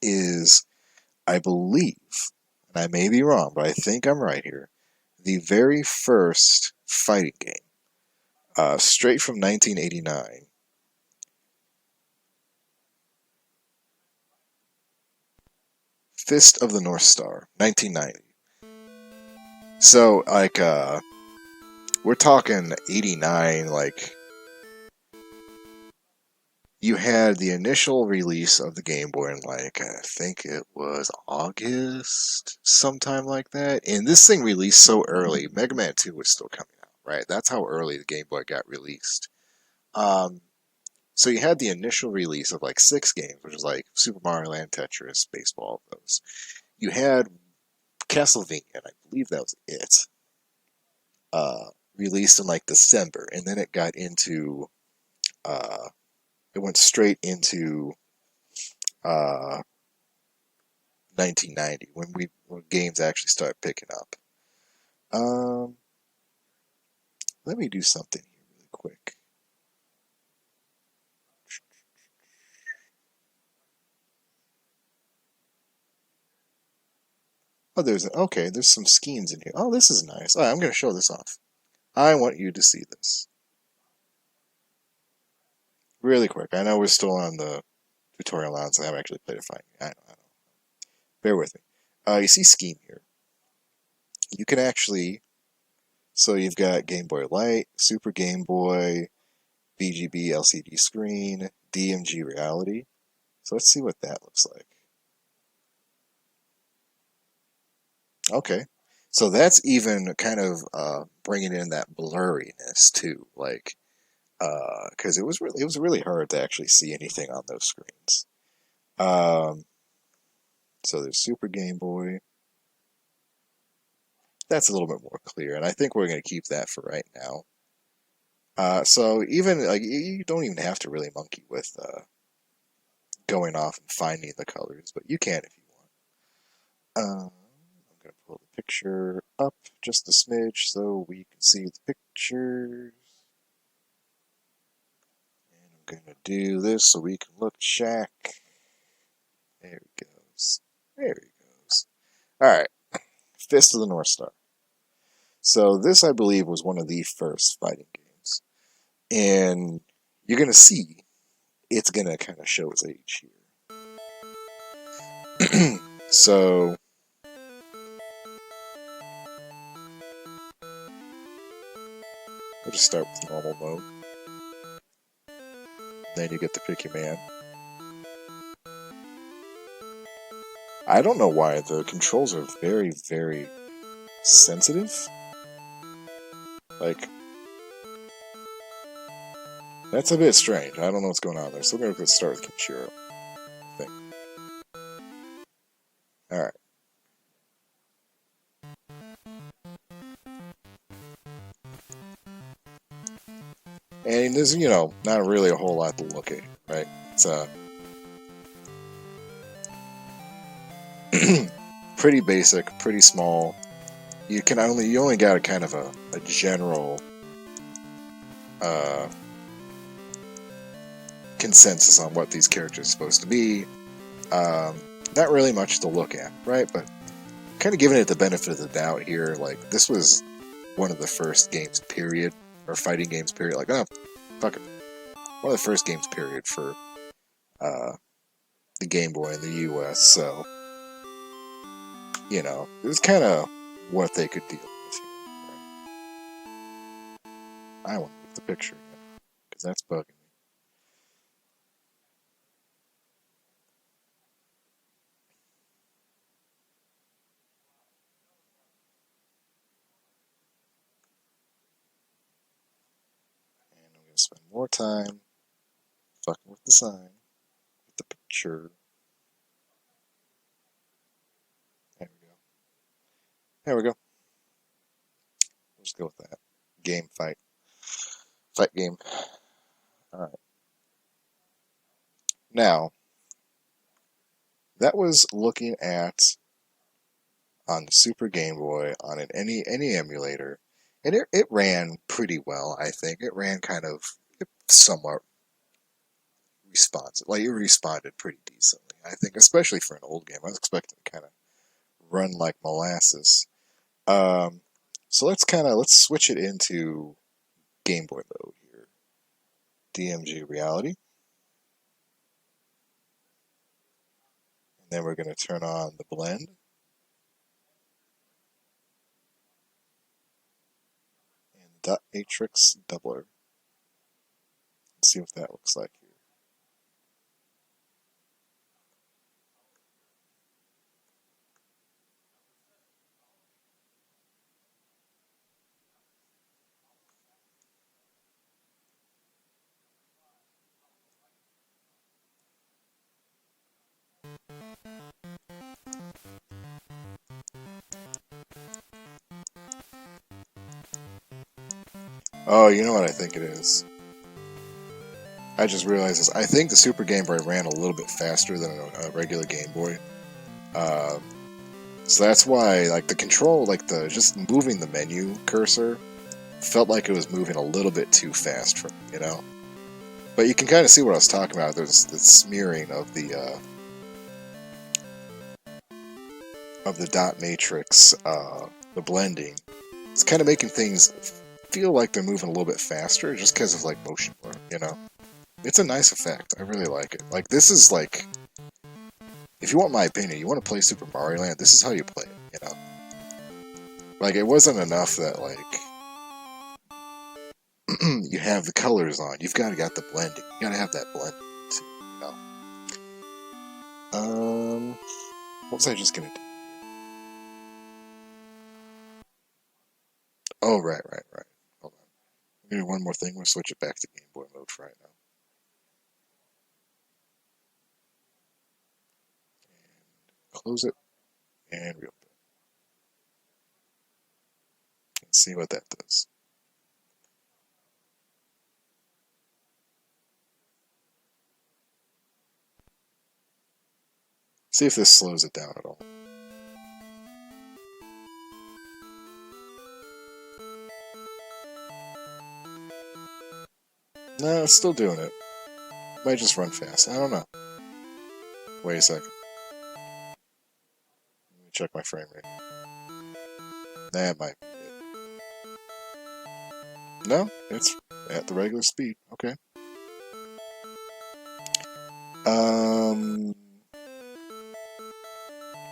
is, I believe, and I may be wrong, but I think I'm right here, the very first fighting game, straight from 1989. Fist of the North Star, 1990. So, like, we're talking 89, like, you had the initial release of the Game Boy in, like, I think it was August, sometime like that. And this thing released so early, Mega Man 2 was still coming out, right? That's how early the Game Boy got released. Um, so you had the initial release of like 6 games, which was like Super Mario Land, Tetris, baseball, those. You had Castlevania, and I believe that was it. Uh, Released in like December, and then it got into uh, it went straight into uh, 1990 when games actually started picking up. Um, Let me do something here really quick. Oh, there's some schemes in here. Oh, this is nice. All right, I'm going to show this off. I want you to see this really quick. I know we're still on the tutorial on, so I haven't actually played it fine. I know. Bear with me. You see scheme here. You can actually, so you've got Game Boy Light, Super Game Boy, BGB LCD screen, DMG Reality. So let's see what that looks like. Okay. So that's even kind of bringing in that blurriness too, like because it was really hard to actually see anything on those screens. Um, so there's Super Game Boy. That's a little bit more clear, and I think we're going to keep that for right now. So even like you don't even have to really monkey with going off and finding the colors, but you can if you want. I'm going to pull the picture up just a smidge so we can see the pictures. And I'm going to do this so we can look at Shaq. There he goes. There he goes. All right, Fist of the North Star. So this, I believe, was one of the first fighting games, and you're going to see it's going to kind of show its age here. So we'll just start with normal mode. Then you get to pick your man. I don't know why the controls are very, very sensitive. Like, that's a bit strange. I don't know what's going on there. So we're going to start with Kenshiro, I think. Alright. And there's, not really a whole lot to look at, right? It's pretty basic, pretty small. You only got a kind of a general uh, consensus on what these characters are supposed to be. Not really much to look at, right? But kind of giving it the benefit of the doubt here. Like, this was one of the first games, period, or fighting games, period. Like, oh, fuck it. One of the first games, period, for the Game Boy in the US. So, it was kind of what they could deal with here. Right? I want to look at the picture again, because that's bugging me. And I'm going to spend more time fucking with the sign, with the picture. There we go. There we go. Let's go with that. Game fight. Fight game. Alright. Now, that was looking at on the Super Game Boy on any emulator, and it ran pretty well. I think it ran somewhat responsive. Like, it responded pretty decently. I think, especially for an old game. I was expecting to kind of run like molasses. Um, so let's switch it into Game Boy mode here. DMG Reality. And then we're going to turn on the blend. And dot matrix doubler. Let's see what that looks like here. Oh, you know what I think it is? I just realized this. I think the Super Game Boy ran a little bit faster than a regular Game Boy. Um, so that's why, like, the control, like, just moving the menu cursor felt like it was moving a little bit too fast for me, you know? But you can kind of see what I was talking about. There's the smearing of the dot matrix, the blending. It's kind of making things feel like they're moving a little bit faster just because of, like, motion blur, you know? It's a nice effect. I really like it. Like, this is, like, if you want my opinion, you want to play Super Mario Land, this is how you play it, you know? Like, it wasn't enough that, like, you have the colors on. You've got to get the blending. You got to have that blending, too, you know? What was I just going to do? Oh, right. Hold on. I'm going to do one more thing. We'll switch it back to Game Boy mode for right now. And close it, and reopen it. And see what that does. See if this slows it down at all. No, it's still doing it. Might just run fast. I don't know. Wait a second. Let me check my frame rate. That might be it. No, it's at the regular speed. Okay.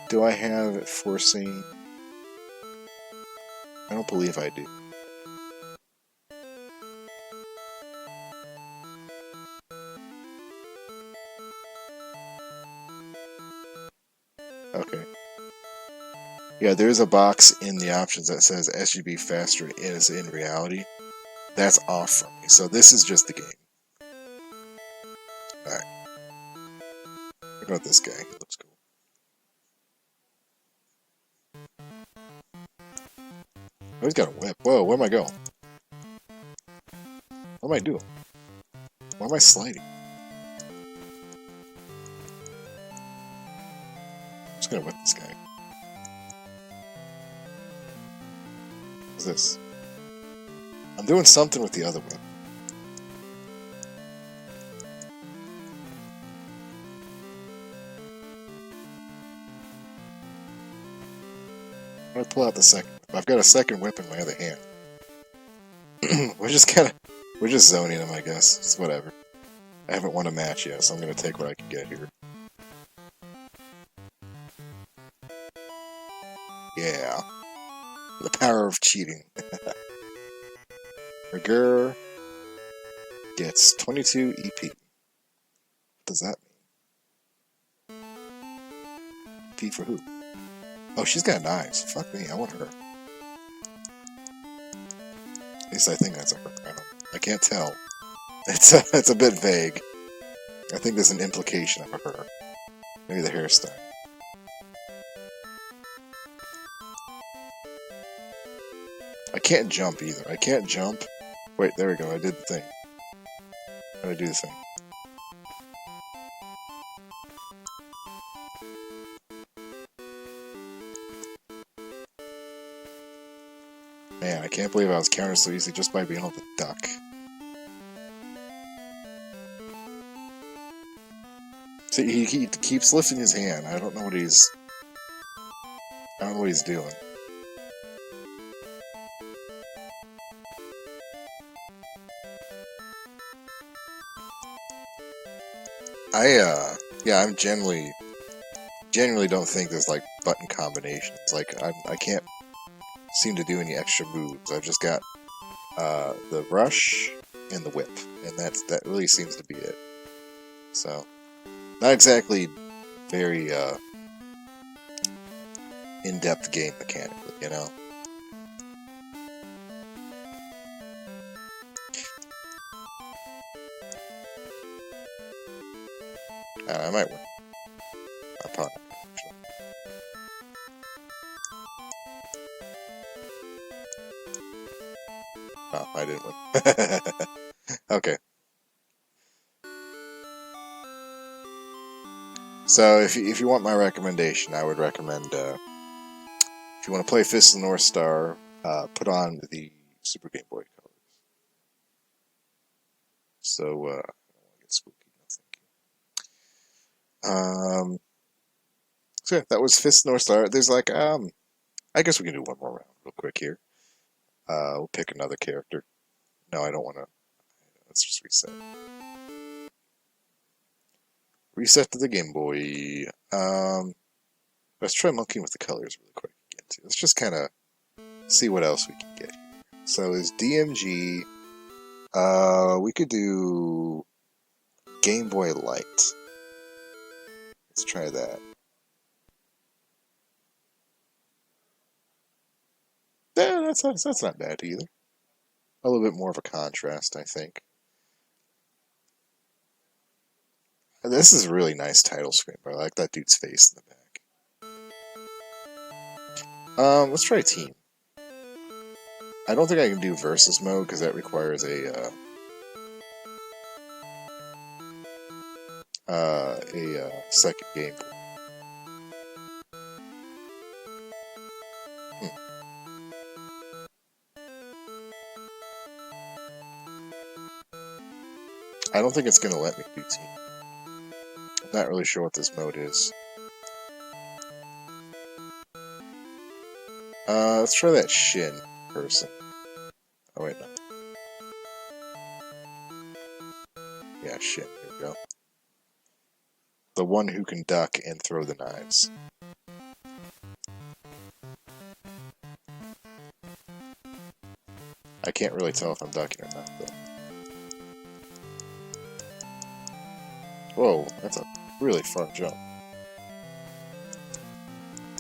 Do I have it forcing? I don't believe I do. Okay. Yeah, there's a box in the options that says SGB faster is in reality. That's off from me. So this is just the game. Alright. Look at this guy. He looks cool. Oh, he's got a whip. Whoa, where am I going? What am I doing? Why am I sliding? I'm just gonna whip this guy. What's this? I'm doing something with the other whip. I'm gonna pull out the second whip. I've got a second whip in my other hand. we're just zoning him, I guess. It's whatever. I haven't won a match yet, so I'm gonna take what I can get here. Yeah. The power of cheating. Regur gets 22 EP. What does that mean? EP for who? Oh, she's got knives. Fuck me, I want her. At least I think that's a her. I can't tell. It's a bit vague. I think there's an implication of a her. Maybe the hairstyle. I can't jump either. I can't jump. Wait, there we go. I did the thing. How do I do the thing? Man, I can't believe I was countered so easy just by being able to duck. So he keeps lifting his hand. I don't know what he's doing. Yeah, I'm generally don't think there's like button combinations. Like I can't seem to do any extra moves. I've just got the rush and the whip, and that really seems to be it. So not exactly very in-depth game mechanically, you know. I might win. I probably actually. Oh, I didn't win. Okay. So if you want my recommendation, I would recommend if you want to play Fist of the North Star, put on the Super Game Boy colors. So I don't want to get spooky. No, thank you. So yeah, that was Fist of the North Star. There's like I guess we can do one more round real quick here. We'll pick another character. No, I don't want to. Let's just reset. Reset to the Game Boy. Let's try monkeying with the colors really quick again too. Let's just kind of see what else we can get here. So is DMG. We could do Game Boy Light. Let's try that. Yeah, that's not bad either. A little bit more of a contrast, I think. This is a really nice title screen, but I like that dude's face in the back. Let's try team. I don't think I can do versus mode because that requires a second game. I don't think it's going to let me do team. I'm not really sure what this mode is. Let's try that Shin person. Oh wait, no. Yeah, Shin. Here we go. The one who can duck and throw the knives. I can't really tell if I'm ducking or not, though. Whoa, that's a really far jump.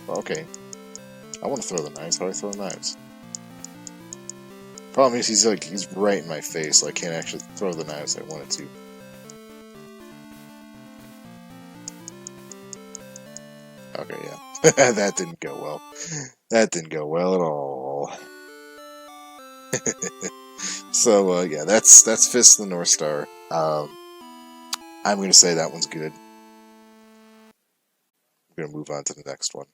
Okay. I want to throw the knives. How do I throw the knives? Problem is, he's right in my face, so I can't actually throw the knives I wanted to. Okay, yeah. That didn't go well. That didn't go well at all. So, yeah, that's Fist of the North Star. I'm going to say that one's good. I'm going to move on to the next one.